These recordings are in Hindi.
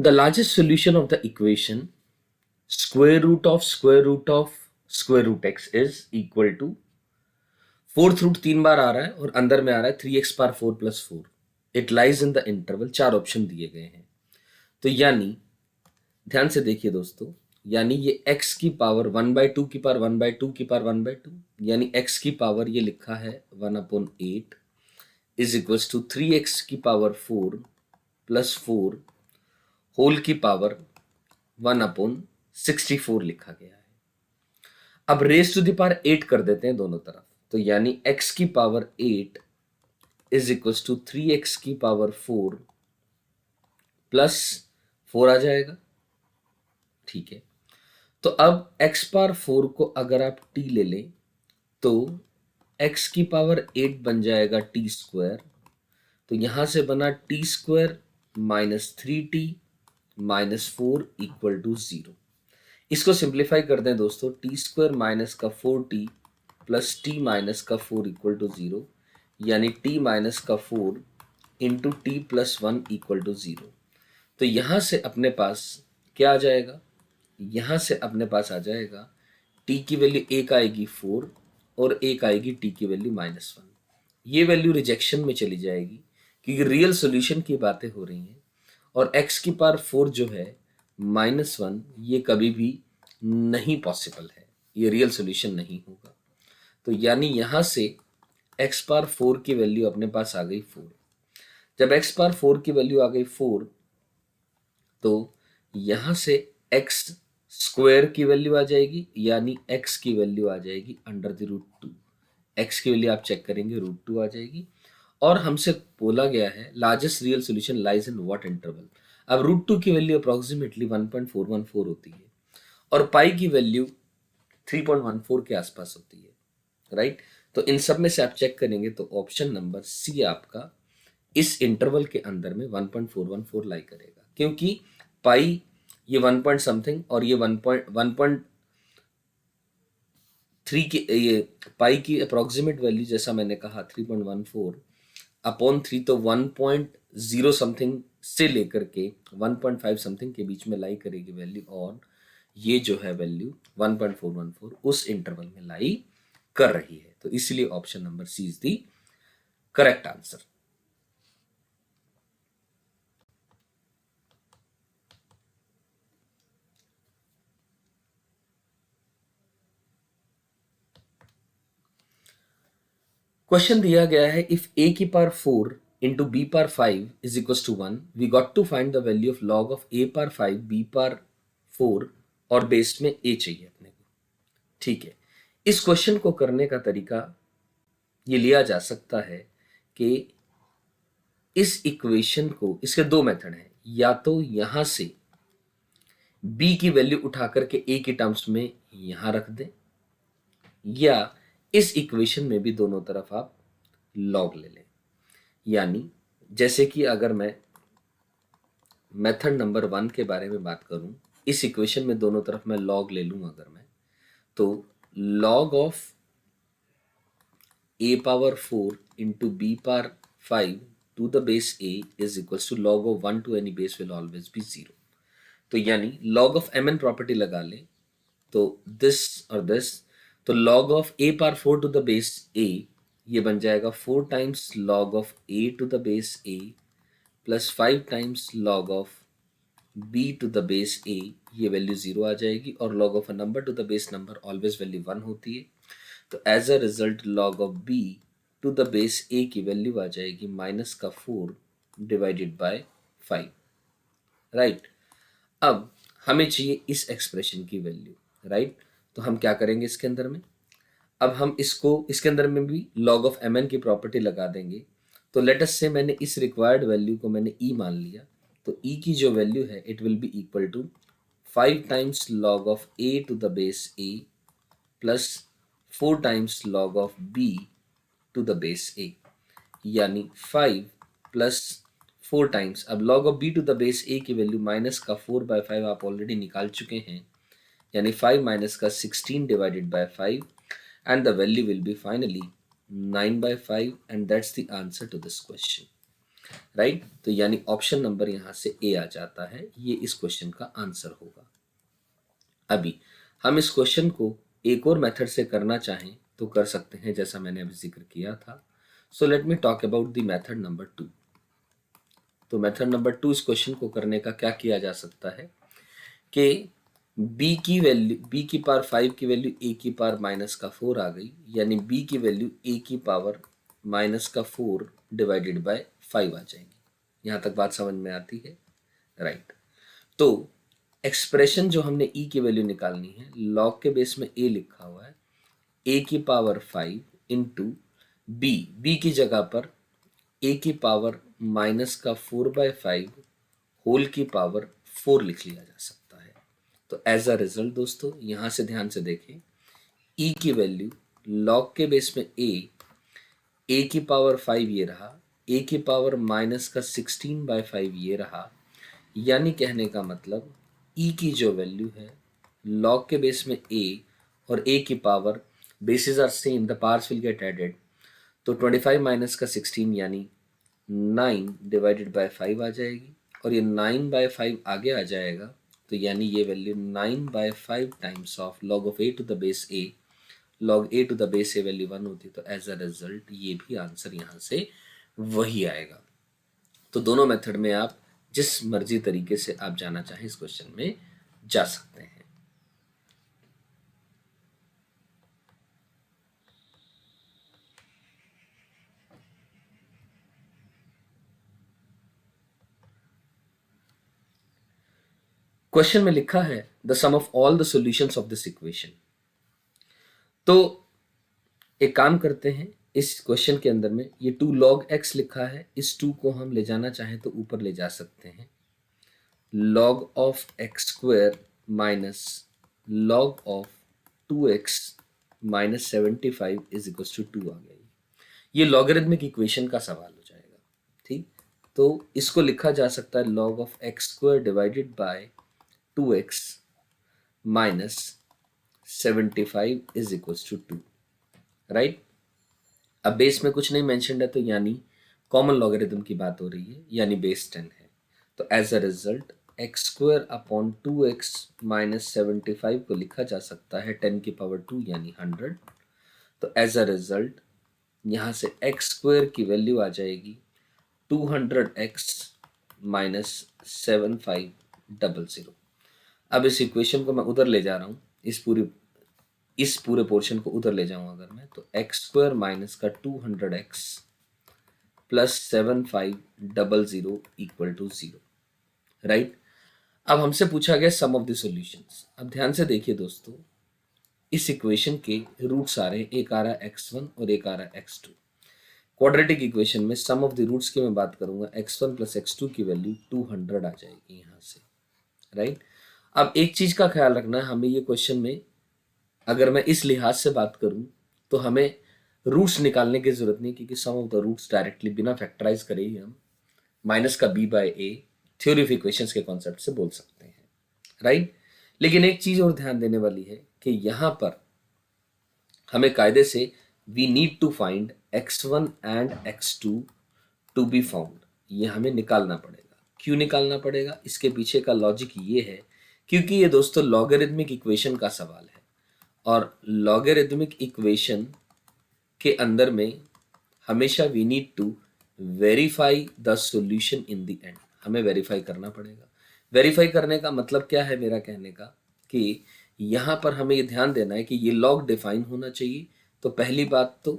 The largest solution of the equation square root of square root of square root x is equal to fourth root 3 बार आ रहा है और अंदर में आ रहा है 3x⁴+4। It lies in the interval. 4 option दिए गए हैं। तो यानी ध्यान से देखिए दोस्तों, यानी ये x की पावर 1/2 की पावर 1/2 की पावर 1/2, यानी x की पावर ये लिखा है 1/8 इज इक्वल्स टू 3x की पावर 4 प्लस 4 होल की पावर 1/64 लिखा गया है। अब रेस टू द पावर 8 कर देते हैं दोनों तरफ, तो यानी x की power 8 is equals to 3x की पावर 4 प्लस 4 आ जाएगा। ठीक है, तो अब x पावर 4 को अगर आप t ले लें तो x की पावर 8 बन जाएगा t स्क्वायर। तो यहां से बना t square minus 3t minus 4 equal to 0। इसको सिंप्लीफाई कर दें दोस्तों, टी स्क्वायर माइनस का 4t प्लस टी माइनस का 4 इक्वल टू 0, यानी t माइनस का 4 into T plus 1 equal to 0। तो यहाँ से अपने पास क्या आ जाएगा, यहाँ से अपने पास आ जाएगा t की वैल्यू एक आएगी 4 और एक आएगी t की वैल्यू -1। ये वैल्यू रिजेक्शन में चली जाएगी क्योंकि रियल सॉल्यूशन की बातें हो रही हैं और x की पावर 4 जो है -1 ये कभी भी नहीं पॉसिबल है, ये रियल सॉल्यूशन नहीं होगा। तो यानी यहाँ से x पावर 4 की वैल्यू अपने पास आ गई 4। जब x पावर 4 की वैल्यू आ गई 4 तो यहाँ से x स्क्वायर की वैल्यू आ जाएगी, यानी x की वैल्यू आ जाएगी √2। x की वैल्यू आप चेक करेंगे √2 आ जाएगी। और हमसे बोला गया है largest real solution lies in what interval. अब √2 की वैल्यू अप्रोक्सीमेटली 1.414 होती है और पाई की वैल्यू 3.14 के आसपास होती है, राइट। तो इन सब में से आप चेक करेंगे तो ऑप्शन नंबर सी आपका इस इंटरवल के अंदर में 1.414 लाई करेगा, क्योंकि पाई ये 1 पॉइंट समथिंग और ये 1.3 की ये पाई की अप्रोक्सीमेट वैल्यू जैसा मैंने कहा 3.14 अपॉन 3, तो 1.0 समथिंग से लेकर के 1.5 समथिंग के बीच में लाई करेगी वैल्यू, और ये जो है वैल्यू 1.414 उस इंटरवल में लाई कर रही है। तो इसलिए option number C is the correct answer. Question दिया गया है इफ a की power 4 into b power 5 is equal to 1, we got to find the value of log of a power 5 b power 4 और बेस में a चाहिए अपने को। ठीक है, इस क्वेश्चन को करने का तरीका ये लिया जा सकता है कि इस इक्वेशन को, इसके दो मेथड हैं, या तो यहां से b की वैल्यू उठा करके a की टर्म्स में यहां रख दें, या इस इक्वेशन में भी दोनों तरफ आप लॉग ले लें। यानी जैसे कि अगर मैं मेथड नंबर 1 के बारे में बात करूं, इस इक्वेशन में दोनों तरफ मैं लॉग ले लूं अगर मैं, तो log of a power 4 into b power 5 to the base a is equal to log of 1 to any base will always be 0। तो यानी लॉग ऑफ mn प्रॉपर्टी लगा लें तो दिस और दिस, तो log of a power 4 to the base a ये बन जाएगा 4 times log of a to the base a plus 5 times log of b to the base a, ये वैल्यू 0 आ जाएगी, और log of a number to the base number always value 1 होती है। तो as a result log of b to the base a की वैल्यू आ जाएगी -4 डिवाइडेड बाय 5, राइट। अब हमें चाहिए इस एक्सप्रेशन की वैल्यू, राइट। तो हम क्या करेंगे इसके अंदर में, अब हम इसको इसके अंदर में भी log ऑफ mn की प्रॉपर्टी लगा देंगे। तो लेट अस से मैंने इस रिक्वायर्ड वैल्यू को मैंने e मान लिया, तो e की जो वैल्यू है it will be equal to 5 times log of a to the base a plus 4 times log of b to the base a, यानी 5 प्लस 4 टाइम्स, अब log of b to the base a की वैल्यू माइनस का 4/5 आप ऑलरेडी निकाल चुके हैं, यानी 5 माइनस का 16 divided by 5 and the value will be finally 9/5, and that's the answer to this question. Right. तो यानी ऑप्शन नंबर यहां से ए आ जाता है, ये इस क्वेश्चन का आंसर होगा। अभी हम इस क्वेश्चन को एक और मेथड से करना चाहें तो कर सकते हैं, जैसा मैंने अभी जिक्र किया था। So let me talk about the method number 2। तो मेथड नंबर 2 इस क्वेश्चन को करने का क्या किया जा सकता है कि b की वैल्यू, b की पावर 5 की वैल्यू a की पावर माइनस का 4 आ गई, यानी b की वैल्यू a की पावर माइनस का 4 डिवाइडेड बाय 5 आ जाएंगी। यहाँ तक बात समझ में आती है, राइट। तो एक्सप्रेशन जो हमने e की वैल्यू निकालनी है, लॉग के बेस में a लिखा हुआ है, a की पावर 5 इंटू b की जगह पर a की पावर माइनस का 4/5 होल की पावर 4 लिख लिया जा सकता है। तो एज अ रिजल्ट दोस्तों, यहां से ध्यान से देखें, e की वैल्यू लॉग के बेस में a की पावर 5 ये रहा, a की पावर माइनस का 16/5 ये रहा, यानी कहने का मतलब e की जो वैल्यू है लॉग के बेस में a और a की power, bases are same, the powers will get added, तो 25 माइनस का 16 यानी 9 डिवाइडेड बाय 5 आ जाएगी, और ये 9/5 आगे आ जाएगा, तो यानी ये value 9/5 times of log of a to the base a, log a to the base a value 1 होती है, तो एज अ रिजल्ट ये भी आंसर यहाँ से वही आएगा। तो दोनों मेथड में आप जिस मर्जी तरीके से आप जाना चाहें इस क्वेश्चन में जा सकते हैं। क्वेश्चन में लिखा है the sum of all the solutions of this equation. तो एक काम करते हैं, इस क्वेश्चन के अंदर में ये 2 log x लिखा है, इस 2 को हम ले जाना चाहें तो ऊपर ले जा सकते हैं। log of x square minus log of 2x minus 75 is equal to 2 आ गई। ये लॉगरिथमिक इक्वेशन का सवाल हो जाएगा, ठीक। तो इसको लिखा जा सकता है log of x square divided by 2x minus 75 is equal to 2, right. अब बेस में कुछ नहीं मेंशन्ड है, तो यानी कॉमन लॉगरिथम की बात हो रही है, यानी बेस 10 है। तो as a result x square upon 2x minus 75 को लिखा जा सकता है 10 की पावर 2 यानी 100। तो एज अ रिजल्ट यहाँ से एक्स स्क्वायर की वैल्यू आ जाएगी 200x माइनस 7500। अब इस इक्वेशन को मैं उधर ले जा रहा हूँ, इस पूरे पोर्शन को उधर ले जाऊँ अगर मैं, तो एक्स स्क्वायर माइनस का 200x plus 7500 equal to 0, right. अब हमसे पूछा गया सम ऑफ द सॉल्यूशंस। अब ध्यान से देखिए दोस्तों, इस इक्वेशन के रूट्स आ रहे हैं, एक आ रहा है x1 और एक आ रहा है x2। क्वाड्रेटिक इक्वेशन में सम ऑफ द रूट्स की मैं बात करूंगा, x1 प्लस x2 की वैल्यू 200 आ जाएगी यहाँ से, राइट। अब एक चीज का ख्याल रखना है हमें, ये क्वेश्चन में अगर मैं इस लिहाज से बात करूं तो हमें रूट्स निकालने की जरूरत नहीं, क्योंकि sum of the roots directly बिना फैक्टराइज करे ही हम माइनस का b by a theory of equations के कॉन्सेप्ट से बोल सकते हैं, राइट। लेकिन एक चीज और ध्यान देने वाली है कि यहां पर हमें कायदे से we need to find x1 and x2 to be found, ये हमें निकालना पड़ेगा। क्यों निकालना पड़ेगा, इसके पीछे का लॉजिक ये है, क्योंकि ये दोस्तों लॉगरिथमिक इक्वेशन का सवाल है, और लॉगरिथमिक इक्वेशन के अंदर में हमेशा we need to verify the solution in the end, हमें वेरीफाई करना पड़ेगा। वेरीफाई करने का मतलब क्या है मेरा कहने का, कि यहाँ पर हमें ये ध्यान देना है कि ये लॉग डिफाइन होना चाहिए। तो पहली बात तो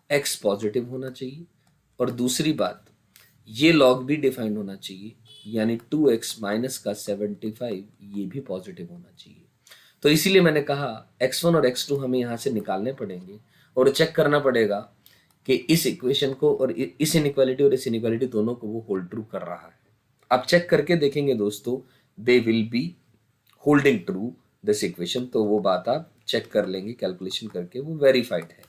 x पॉजिटिव होना चाहिए, और दूसरी बात ये लॉग भी डिफाइन होना चाहिए, यानी 2x माइनस का 75 ये भी पॉजिटिव होना चाहिए। तो इसीलिए मैंने कहा x1 और x2 हमें यहाँ से निकालने पड़ेंगे, और चेक करना पड़ेगा कि इस इक्वेशन को और इस इनइक्वालिटी और इस इनइक्वालिटी दोनों को वो होल्ड ट्रू कर रहा है। आप चेक करके देखेंगे दोस्तों, they will be holding true this equation, तो वो बात आप चेक कर लेंगे कैलकुलेशन करके, वो वेरीफाइड है।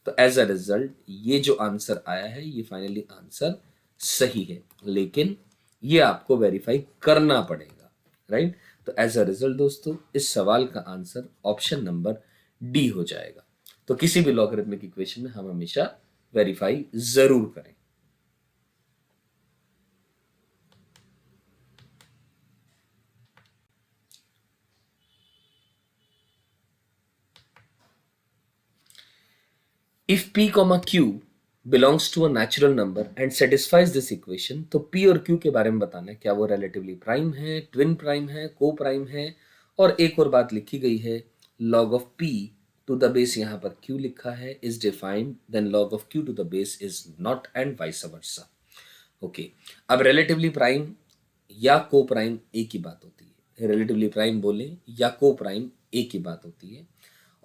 तो एज अ रिजल्ट ये जो आंसर आया है ये फाइनली आंसर सही है, लेकिन ये आपको वेरीफाई करना पड़ेगा, राइट। तो एज अ रिजल्ट दोस्तों इस सवाल का आंसर ऑप्शन नंबर डी हो जाएगा। तो किसी भी लॉगरिथमिक इक्वेशन में हम हमेशा वेरीफाई जरूर करें। If p comma q belongs to a natural number and satisfies this equation, तो p और q के बारे में बताना है, क्या वो रिलेटिवली प्राइम है, ट्विन प्राइम है, को प्राइम है। और एक और बात लिखी गई है, log of p to the base यहाँ पर q लिखा है is defined, then log of q to the base is not and vice versa. Okay, अब रिलेटिवली प्राइम या को प्राइम एक ही बात होती है, रिलेटिवली प्राइम बोले या को प्राइम एक ही बात होती है।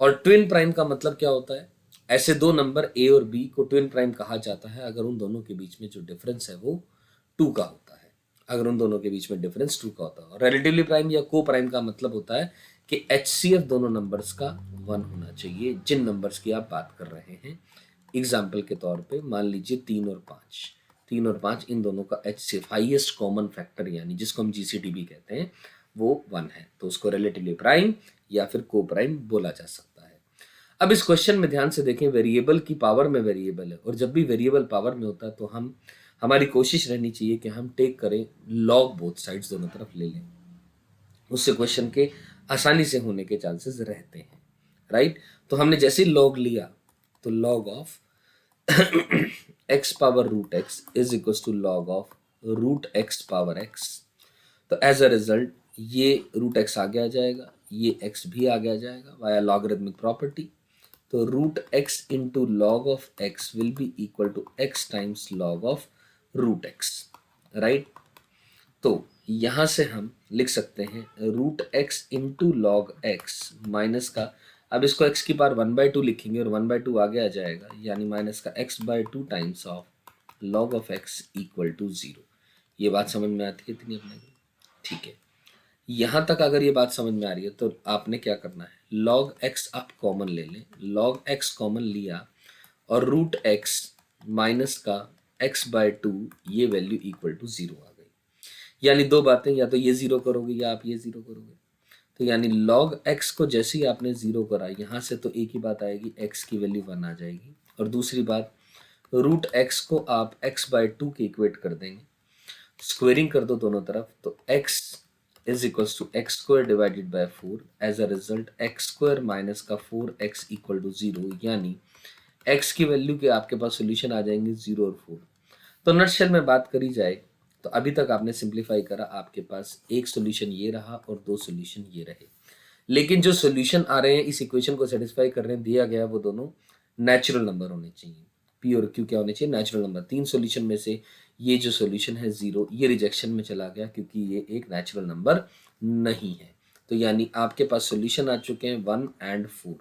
और ट्विन प्राइम का मतलब क्या होता है, ऐसे दो नंबर ए और बी को ट्विन प्राइम कहा जाता है अगर उन दोनों के बीच में जो डिफरेंस है वो 2 का होता है, अगर उन दोनों के बीच में डिफरेंस 2 का होता है। और रिलेटिवली प्राइम या को प्राइम का मतलब होता है कि HCF दोनों नंबर्स का 1 होना चाहिए जिन नंबर्स की आप बात कर रहे हैं। एग्जाम्पल के तौर पे मान लीजिए 3 और 5 इन दोनों का HCF हाईएस्ट कॉमन फैक्टर यानी जिसको हम GCD भी कहते हैं वो 1 है, तो उसको रिलेटिवली प्राइम या फिर को प्राइम बोला जा सकता है। अब इस क्वेश्चन में ध्यान से देखें, वेरिएबल की पावर में वेरिएबल है, और जब भी वेरिएबल पावर में होता है तो हमारी कोशिश रहनी चाहिए कि हम टेक करें लॉग बोथ साइड्स, दोनों तरफ ले लें, उससे क्वेश्चन के आसानी से होने के चांसेस रहते हैं, राइट। तो हमने जैसे लॉग लिया तो log of x power root x is equal to log of root x power x। तो एज अ रिजल्ट ये रूट एक्स आगे आ जाएगा, ये x भी आगे आ जाएगा वाया लॉगरिथमिक प्रॉपर्टी। तो root x into log of x will be equal to x times log of root x, right. तो यहां से हम लिख सकते हैं root x into log x minus का, अब इसको x की पावर 1/2 लिखेंगे और 1/2 आगे आ जाएगा, यानी माइनस का x/2 times of log of x equal to 0। ये बात समझ में आती है इतनी अपने को? ठीक है, यहां तक अगर ये बात समझ में आ रही है तो आपने क्या करना है, लॉग x आप कॉमन ले लें, लॉग x कॉमन लिया और रूट x माइनस का x/2 ये वैल्यू इक्वल टू 0 आ गई। यानी दो बातें, या तो ये 0 करोगे या आप ये 0 करोगे। तो यानी log x को जैसे ही आपने 0 करा यहाँ से तो एक ही बात आएगी, x की वैल्यू 1 आ जाएगी। और दूसरी बात, रूट x को आप x/2 के इक्वेट कर देंगे, स्क्वेयरिंग कर दो दोनों तरफ, तो x is equals to x square divided by 4। As a result x square minus का 4x इक्वल टू 0, यानी x की वैल्यू के आपके पास सोल्यूशन आ जाएंगे 0 और 4। तो नटशेल में बात करी जाए तो अभी तक आपने सिंप्लीफाई करा, आपके पास एक सोल्यूशन ये रहा और दो सोल्यूशन ये रहे, लेकिन जो सोल्यूशन आ रहे हैं इस इक्वेशन को सेटिस्फाई कर रहे हैं, दिया गया वो दोनों नेचुरल नंबर होने चाहिए, पी और क्यू क्या होने चाहिए, नेचुरल नंबर। तीन सोल्यूशन में से ये जो सोल्यूशन है 0, ये रिजेक्शन में चला गया क्योंकि ये एक नेचुरल नंबर नहीं है। तो यानी आपके पास सोल्यूशन आ चुके हैं 1 और 4।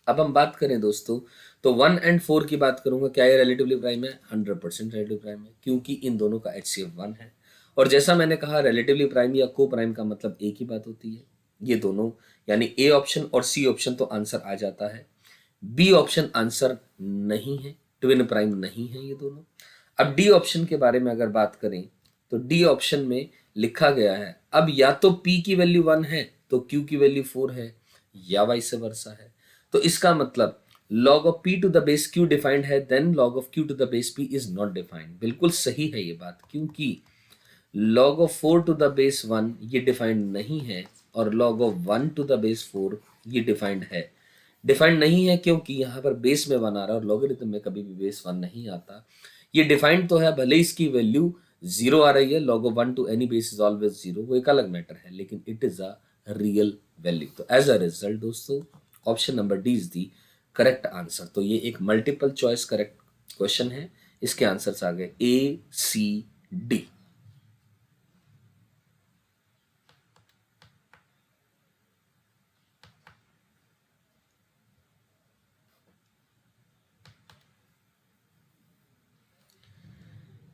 अब हम बात करें दोस्तों, तो 1 और 4 की बात करूंगा, क्या ये रिलेटिवली प्राइम है? 100% रिलेटिव प्राइम है, क्योंकि इन दोनों का HCF 1 है। और जैसा मैंने कहा रिलेटिवली प्राइम या को प्राइम का मतलब एक ही बात होती है, ये दोनों यानी ए ऑप्शन और सी ऑप्शन तो आंसर आ जाता है, बी ऑप्शन आंसर नहीं है, ट्विन प्राइम नहीं है ये दोनों। अब डी ऑप्शन के बारे में अगर बात करें तो डी ऑप्शन में लिखा गया है, अब या तो p की वैल्यू 1 है तो q की वैल्यू 4 है, या वाइस वर्सा है। तो इसका मतलब log of p to the base q defined है, then log of q to the base p is not defined. बिल्कुल सही है ये बात, क्योंकि log of 4 to the base 1 ये डिफाइंड नहीं है और log of 1 to the base 4 ये डिफाइंड है। डिफाइंड नहीं है क्योंकि यहाँ पर बेस में 1 आ रहा है और लॉगरिथम में कभी भी बेस 1 नहीं आता। ये डिफाइंड तो है, भले इसकी वैल्यू 0 आ रही है, log of 1 to any base is always 0, वो एक अलग मैटर है, लेकिन it is a real value. तो एज अ रिजल्ट दोस्तों option number D is the correct answer. तो ये एक मल्टीपल चॉइस करेक्ट क्वेश्चन है, इसके आंसर्स आ गए ए सी डी।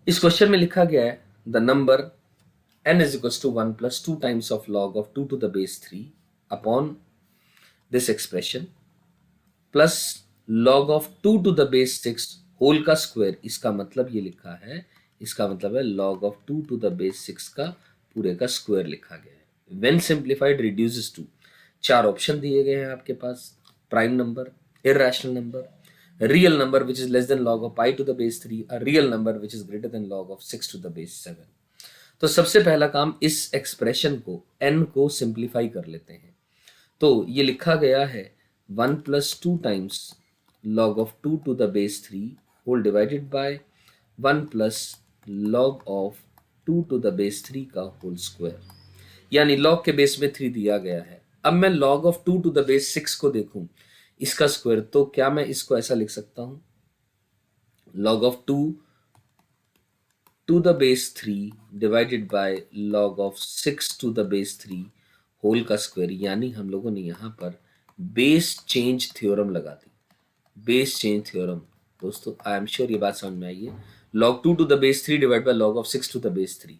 इस क्वेश्चन में लिखा गया है the number n is equals to 1 plus 2 times of log of 2 to the base 3 upon this expression plus log of 2 to the base 6 whole का स्क्वायर। इसका मतलब ये लिखा है, इसका मतलब है log of 2 to the base 6 का पूरे का स्क्वायर लिखा गया है। When simplified reduces to, चार ऑप्शन दिए गए हैं आपके पास, prime number, irrational number, real number which is less than log of pi to the base 3, a real number which is greater than log of 6 to the base 7। तो सबसे पहला काम इस एक्सप्रेशन को n को सिंप्लीफाई कर लेते हैं। तो ये लिखा गया है 1 plus 2 times log of 2 to the base 3 whole divided by 1 plus log of 2 to the base 3 का होल स्क्वायर, यानी log के बेस में 3 दिया गया है। अब मैं log of 2 to the base 6 को देखूं, इसका स्क्वायर, तो क्या मैं इसको ऐसा लिख सकता हूं, log of 2 to the base 3 divided by log of 6 to the base 3 whole का स्क्वायर, यानी हम लोगों ने यहाँ पर बेस चेंज थ्योरम लगा दी। बेस चेंज थ्योरम दोस्तों, आई एम श्योर ये बात समझ में आई है। log 2 to the base 3 divide by log of 6 to the base 3,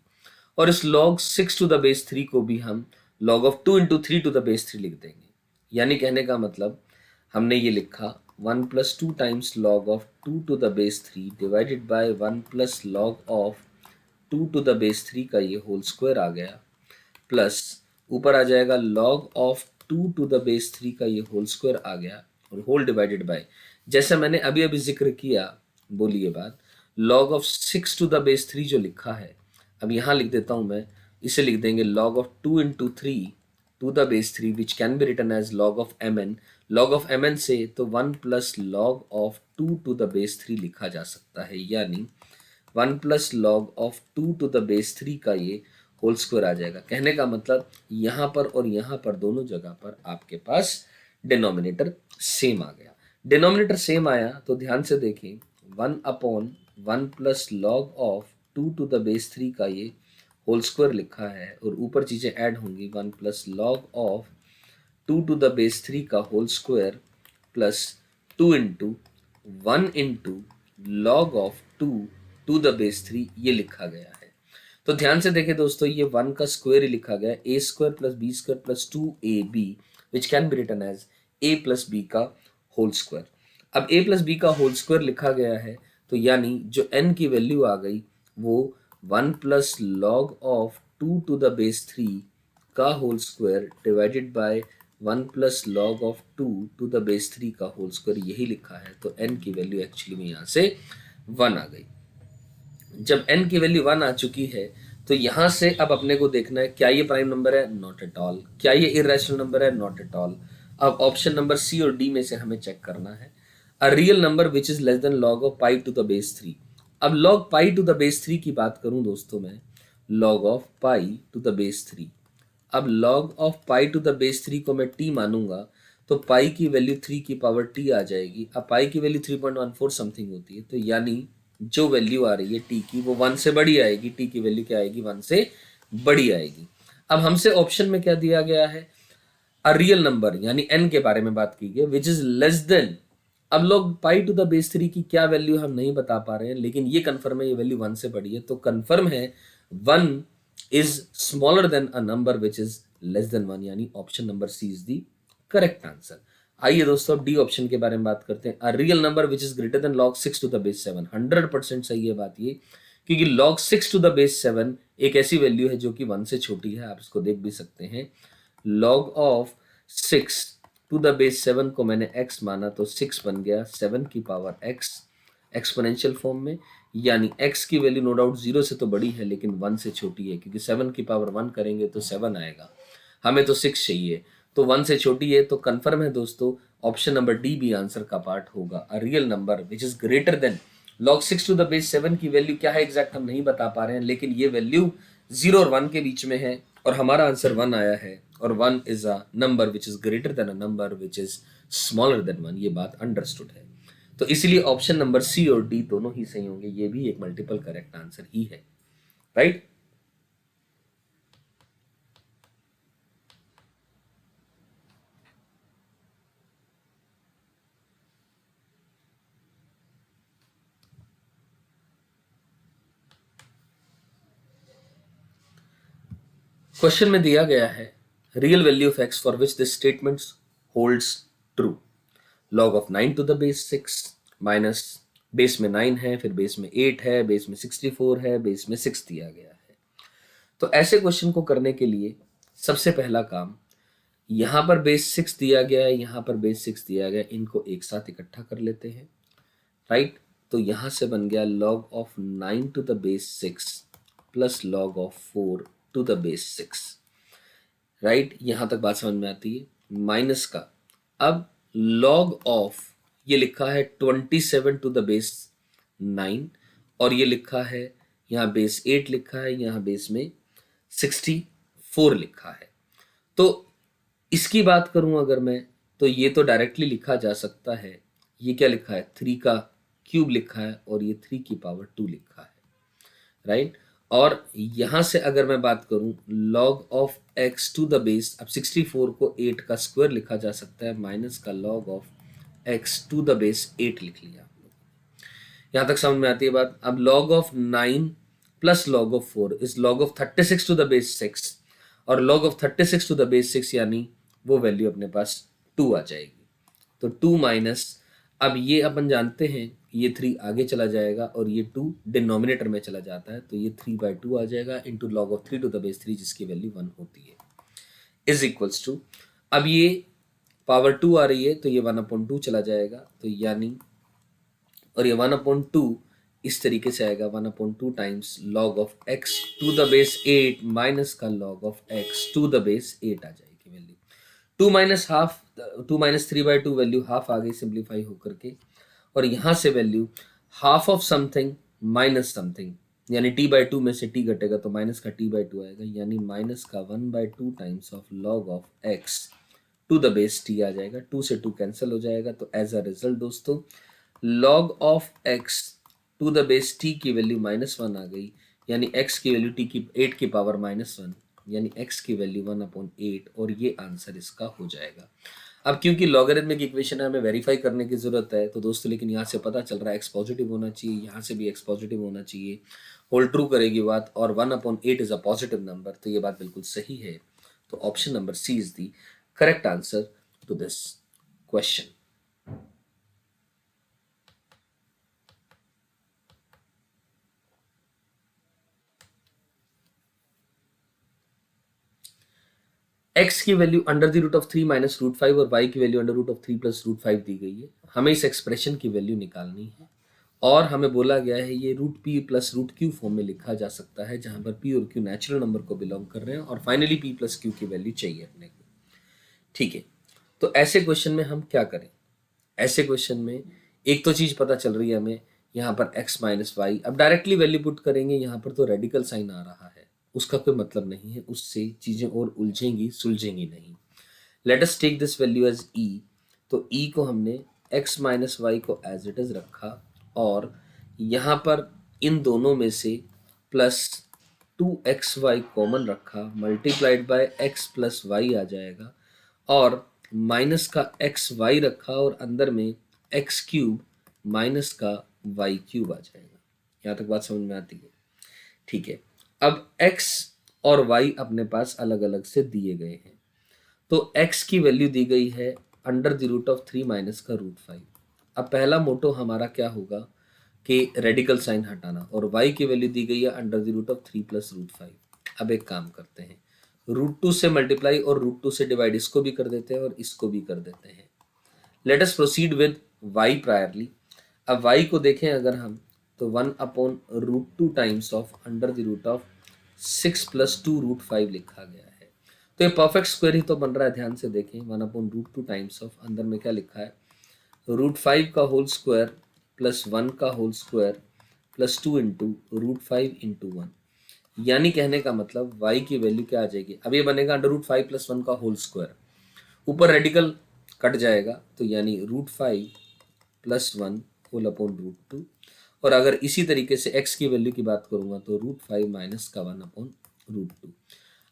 और इस log 6 to the base 3 को भी हम log of 2 into 3 to the base 3 लिख देंगे। यानी कहने का मतलब हमने ये लिखा 1 plus 2 times log of 2 to the base 3 divided by 1 plus log of 2 to the base 3 का ये होल स्क्वायर आ गया, प्लस ऊपर आ जाएगा log of 2 to the base 3 का ये होल स्क्वायर आ गया, और होल डिवाइडेड बाय, जैसे मैंने अभी अभी जिक्र किया, बोलिए बात, log of 6 to the base 3 जो लिखा है, अब यहाँ लिख देता हूँ मैं, इसे लिख देंगे log of 2 into 3 to the base 3 which can be written as log of mn। log of mn से तो 1 plus log of 2 to the base 3 लिखा जा सकता है, यानी 1 plus log of 2 to the base 3 का ये होल स्क्वायर आ जाएगा। कहने का मतलब यहाँ पर और यहाँ पर दोनों जगह पर आपके पास डिनोमिनेटर सेम आ गया। डिनोमिनेटर सेम आया तो ध्यान से देखें, 1/1 plus log of 2 to the base 3 का ये होल स्क्वायर लिखा है, और ऊपर चीज़ें ऐड होंगी, 1 plus log of 2 to the base 3 का whole square plus 2 into 1 into log of 2 to the base 3 ये लिखा गया है। तो ध्यान से देखें दोस्तों, ये 1 का स्क्वायर ही लिखा गया है, a square plus b square plus 2ab which can be written as a plus b का होल स्क्वायर। अब a प्लस बी का होल स्क्वायर लिखा गया है, तो यानी जो n की वैल्यू आ गई वो 1 plus log of 2 to the base 3 का whole square divided by 1 plus log of 2 to the base 3 का होल स्क्वायर, यही लिखा है। तो n की वैल्यू एक्चुअली में यहाँ से 1 आ गई। जब n की वैल्यू 1 आ चुकी है, तो यहां से अब अपने को देखना है, क्या ये प्राइम नंबर है, नॉट एट ऑल। क्या ये इरेशनल नंबर है, नॉट एट ऑल। अब ऑप्शन नंबर सी और डी में से हमें चेक करना है। A real number which is less than log of pi to the base 3। अब log pi to the base 3 की बात करूं दोस्तों मैं, log of pi to the base 3, अब log of pi to the base 3 को मैं टी मानूंगा, तो पाई की वैल्यू 3 की पावर टी आ जाएगी। अब पाई की वैल्यू 3.14 समथिंग होती है, तो यानी जो वैल्यू आ रही है टी की वो 1 से बड़ी आएगी। टी की वैल्यू क्या आएगी, 1 से बड़ी आएगी। अब हमसे ऑप्शन में क्या दिया गया है, अ रियल नंबर यानी n के बारे में बात की गई, विच इज लेस देन। अब लोग पाई टू द बेस 3 की क्या वैल्यू हम नहीं बता पा रहे हैं, लेकिन ये कंफर्म है ये वैल्यू 1 से बड़ी है, तो कंफर्म है 1 is smaller than a number which is less than 1, यानी option number C is the correct answer. आइए दोस्तों अब डी ऑप्शन के बारे में बात करते हैं। A real number which is greater than log 6 to the base 7, 100% सही है बात ये, क्योंकि log 6 टू द बेस 7 एक ऐसी वैल्यू है जो कि 1 से छोटी है। आप इसको देख भी सकते हैं, log of 6 to the base 7 को मैंने x माना, तो 6 बन गया 7 की पावर x एक्सपोनेंशियल फॉर्म में, यानी x की वैल्यू नो डाउट 0 से तो बड़ी है लेकिन 1 से छोटी है, क्योंकि 7 की पावर 1 करेंगे तो 7 आएगा, हमें तो 6 चाहिए, तो 1 से छोटी है। तो कंफर्म है दोस्तों, ऑप्शन नंबर डी भी आंसर का पार्ट होगा। A real number which is greater than log 6 to the base 7 की वैल्यू क्या है एग्जैक्ट हम नहीं बता पा रहे हैं, लेकिन ये वैल्यू 0 और 1 के बीच में है, और हमारा आंसर 1 आया है, और 1 is a number which is greater then a number which is smaller then 1, ये बात अंडरस्टूड है। तो इसलिए ऑप्शन नंबर सी और डी दोनों ही सही होंगे, ये भी एक मल्टीपल करेक्ट आंसर ही है, राइट। क्वेश्चन में दिया गया है real value of x for which this statement holds true. Log of 9 to the base 6 minus base में 9 है, फिर बेस में 8 है, बेस में 64 है, बेस में 6 दिया गया है। तो ऐसे क्वेश्चन को करने के लिए सबसे पहला काम, यहाँ पर बेस 6 दिया गया है, यहाँ पर बेस 6 दिया गया है, इनको एक साथ इकट्ठा कर लेते हैं, राइट। तो यहाँ से बन गया log of 9 to the base 6 plus log of 4 to the base 6, right. यहाँ तक बात समझ में आती है। माइनस का अब log ऑफ, ये लिखा है 27 टू द बेस 9 और ये लिखा है यहाँ बेस 8 लिखा है, यहाँ बेस में 64 लिखा है। तो इसकी बात करूं अगर मैं, तो ये तो डायरेक्टली लिखा जा सकता है। ये क्या लिखा है, 3 का क्यूब लिखा है और ये 3 की पावर 2 लिखा है, राइट। और यहां से अगर मैं बात करूं log of x to the base, अब 64 को 8 का स्क्वायर लिखा जा सकता है, माइनस का log of x to the base 8 लिख लिया। यहां तक समझ में आती है बात। अब log of 9 plus log of 4 is log of 36 to the base 6 और log of 36 to the base 6 यानी वो वैल्यू अपने पास 2 आ जाएगी। तो 2 माइनस, अब ये अपन जानते हैं ये 3 आगे चला जाएगा और ये 2 डिनोमिनेटर में चला जाता है, तो ये 3/2 आ जाएगा into log of 3 to the base 3 जिसकी वैल्यू 1 होती है, इज इक्वल्स टू, अब ये पावर 2 आ रही है तो ये 1/2 चला जाएगा, तो यानी, और ये 1/2 इस तरीके से आएगा 1/2 times log of x to the base 8 minus का log of x to the base 8 आ जाएगी value. 2 minus half, 2 minus 3/2 value half आ गई सिंप्लीफाई होकर के, और यहाँ से value half of something minus something, यानी t/2 में से t घटेगा तो माइनस का t/2 आएगा, यानी माइनस का 1/2 times of log of x to the base t आ जाएगा। 2 से 2 कैंसिल हो जाएगा, तो एज अ रिजल्ट दोस्तों log of x to the base t की वैल्यू -1 आ गई, यानी x की वैल्यू t की 8 की पावर -1, यानी x की वैल्यू 1/8, और ये आंसर इसका हो जाएगा। अब क्योंकि लॉगरिथमिक इक्वेशन है हमें वेरीफाई करने की जरूरत है, तो दोस्तों लेकिन यहाँ से पता चल रहा है x पॉजिटिव होना चाहिए, यहाँ से भी x पॉजिटिव होना चाहिए, होल ट्रू करेगी बात, और 1/8 इज अ पॉजिटिव नंबर, तो ये बात बिल्कुल सही है। तो option number C is the correct answer to this question. x की वैल्यू √3 माइनस √5 और y की वैल्यू √3 प्लस √5 दी गई है। हमें इस एक्सप्रेशन की वैल्यू निकालनी है और हमें बोला गया है ये √p प्लस √q फॉर्म में लिखा जा सकता है, जहां पर p और q नेचुरल नंबर को बिलोंग कर रहे हैं, और फाइनली p प्लस q की वैल्यू चाहिए अपने को। ठीक है, तो ऐसे क्वेश्चन में हम क्या करें? ऐसे क्वेश्चन में एक तो चीज पता चल रही है हमें, यहाँ पर x माइनस वाई, अब डायरेक्टली वैल्यू पुट करेंगे, यहाँ पर तो रेडिकल साइन आ रहा है, उसका कोई मतलब नहीं है, उससे चीजें और उलझेंगी सुलझेंगी नहीं। Let us take this value as e, तो e को हमने x माइनस वाई को एज इट इज रखा, और यहाँ पर इन दोनों में से प्लस 2xy कॉमन रखा, multiplied by x plus y आ जाएगा, और माइनस का एक्स वाई रखा और अंदर में एक्स क्यूब माइनस का वाई क्यूब आ जाएगा। यहाँ तक बात समझ में आती है? ठीक है, अब x और y अपने पास अलग अलग से दिए गए हैं, तो x की वैल्यू दी गई है √3 माइनस का √5। अब पहला मोटो हमारा क्या होगा कि रेडिकल साइन हटाना, और y की वैल्यू दी गई है √3 प्लस √5। अब एक काम करते हैं, √2 से मल्टीप्लाई और √2 से डिवाइड, इसको भी कर देते हैं और इसको भी कर देते हैं। Let us proceed with y priorly. अब y को देखें अगर हम, तो 1/√2 टाइम्स ऑफ √6 प्लस 2√5 लिखा गया है, तो ये परफेक्ट स्क्वायर ही तो बन रहा है। ध्यान से देखें, 1/√2 टाइम्स ऑफ, अंदर में क्या लिखा है, √5 का होल स्क्वायर प्लस 1 का whole square plus 2 into √5 into 1, यानी कहने का मतलब y की वैल्यू क्या आ जाएगी, अब ये बनेगा √5 प्लस 1 का होल स्क्वायर, ऊपर रेडिकल कट जाएगा, तो यानी √5 प्लस 1 होल अपॉन √2, और अगर इसी तरीके से x की वैल्यू की बात करूंगा तो √5 माइनस का 1 अपॉन √2।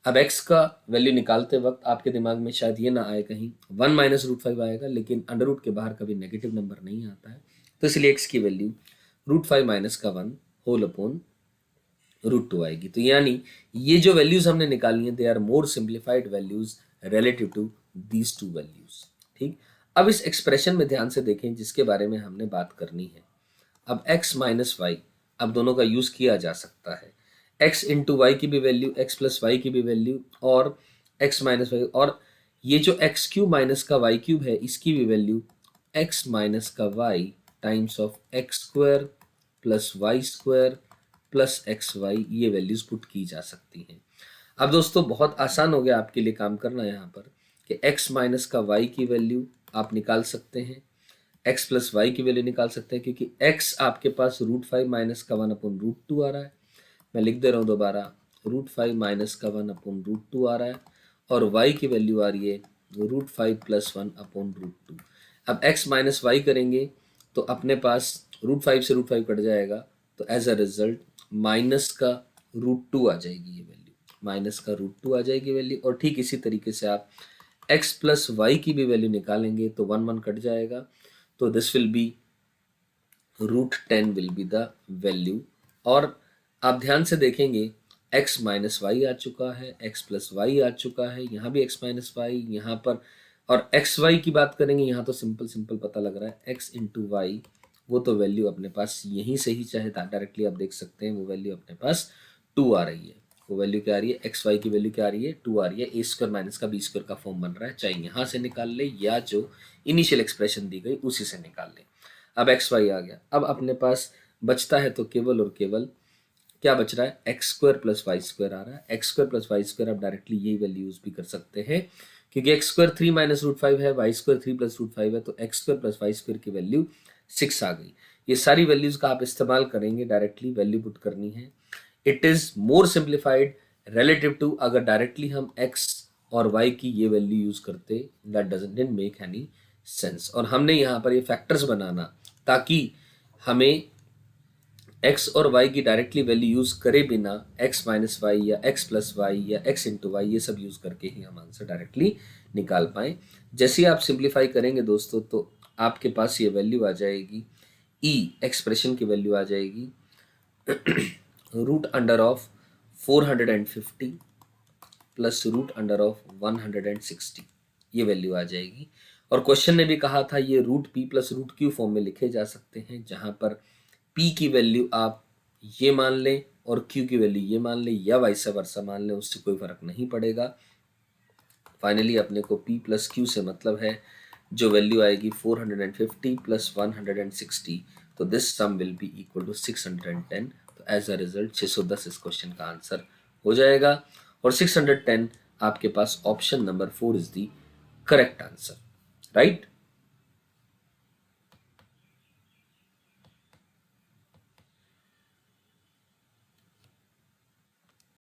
अब x का वैल्यू निकालते वक्त आपके दिमाग में शायद ये ना आए कहीं 1 माइनस √5 आएगा, लेकिन अंडर रूट के बाहर कभी नेगेटिव नंबर नहीं आता है, तो इसलिए x की वैल्यू √5 माइनस का 1 होल अपॉन √2 आएगी। तो यानी ये जो वैल्यूज हमने निकाली हैं, they are more simplified values relative to these two values. ठीक, अब इस एक्सप्रेशन में ध्यान से देखें जिसके बारे में हमने बात करनी है। अब x माइनस वाई, अब दोनों का यूज किया जा सकता है, x इंटू वाई की भी वैल्यू, x प्लस वाई की भी वैल्यू, और x माइनस वाई, और ये जो x क्यूब माइनस का वाई क्यूब है इसकी भी वैल्यू x माइनस का y times of x square plus y square plus x y, ये वैल्यूज पुट की जा सकती हैं। अब दोस्तों बहुत आसान हो गया आपके लिए काम करना यहाँ पर कि x माइनस का y की वैल्यू आप निकाल सकते हैं, x प्लस वाई की वैल्यू निकाल सकते हैं, क्योंकि x आपके पास √5 माइनस का 1/√2 आ रहा है। मैं लिख दे रहा हूँ दोबारा, √5 माइनस का 1/√2 आ रहा है, और y की वैल्यू आ रही है √5 प्लस 1/√2। अब x माइनस वाई करेंगे तो अपने पास √5 से √5 कट जाएगा, तो एज अ रिजल्ट माइनस का √2 आ जाएगी ये वैल्यू, माइनस का √2 आ जाएगी वैल्यू। और ठीक इसी तरीके से आप x प्लस वाई की भी वैल्यू निकालेंगे तो 1 कट जाएगा, तो this will be √10 will be the value. और आप ध्यान से देखेंगे x माइनस वाई आ चुका है, x प्लस वाई आ चुका है, यहाँ भी x माइनस वाई यहाँ पर, और एक्स वाई की बात करेंगे यहाँ तो सिंपल सिंपल पता लग रहा है x इंटू वाई, वो तो वैल्यू अपने पास यहीं से ही चाहे डायरेक्टली आप देख सकते हैं, वो वैल्यू अपने पास 2 आ रही है। वो वैल्यू क्या आ रही है, एक्स वाई की वैल्यू क्या आ रही है, 2 आ रही है। a² माइनस का b² का फॉर्म बन रहा है, चाहे यहाँ से निकाल ले या जो इनिशियल एक्सप्रेशन दी गई उसी से निकाल ले। अब एक्स वाई आ गया, अब अपने पास बचता है तो केवल और केवल क्या बच रहा है, x² प्लस y² आ रहा है। x² प्लस y² आप डायरेक्टली यही वैल्यू यूज भी कर सकते हैं, क्योंकि x² 3 माइनस √5 है, y² 3 प्लस √5 है, तो x² प्लस y² की वैल्यू 6 आ गई। ये सारी वैल्यूज का आप इस्तेमाल करेंगे, डायरेक्टली वैल्यू पुट करनी है। It is more simplified relative to अगर डायरेक्टली हम x और y की ये वैल्यू यूज करते, that doesn't make any sense. और हमने यहाँ पर ये फैक्टर्स बनाना ताकि हमें x और y की डायरेक्टली वैल्यू यूज करे बिना x माइनस वाई या x प्लस वाई या x इंटू वाई ये सब यूज करके ही हम आंसर डायरेक्टली निकाल पाए। जैसे ही आप सिंप्लीफाई करेंगे दोस्तों, तो आपके पास ये वैल्यू आ जाएगी, e एक्सप्रेशन की वैल्यू आ जाएगी √450 प्लस √160, ये वैल्यू आ जाएगी। और क्वेश्चन ने भी कहा था ये √p प्लस √q फॉर्म में लिखे जा सकते हैं, जहां पर p की वैल्यू आप ये मान लें और q की वैल्यू ये मान लें, या वाइस वर्सा मान लें, उससे कोई फर्क नहीं पड़ेगा। फाइनली अपने को p प्लस q से मतलब है, जो वैल्यू आएगी 450 प्लस 160, तो this sum will be equal to 610। तो एज अ रिजल्ट 610 इस क्वेश्चन का आंसर हो जाएगा, और 610 आपके पास option number 4 is the correct answer, right.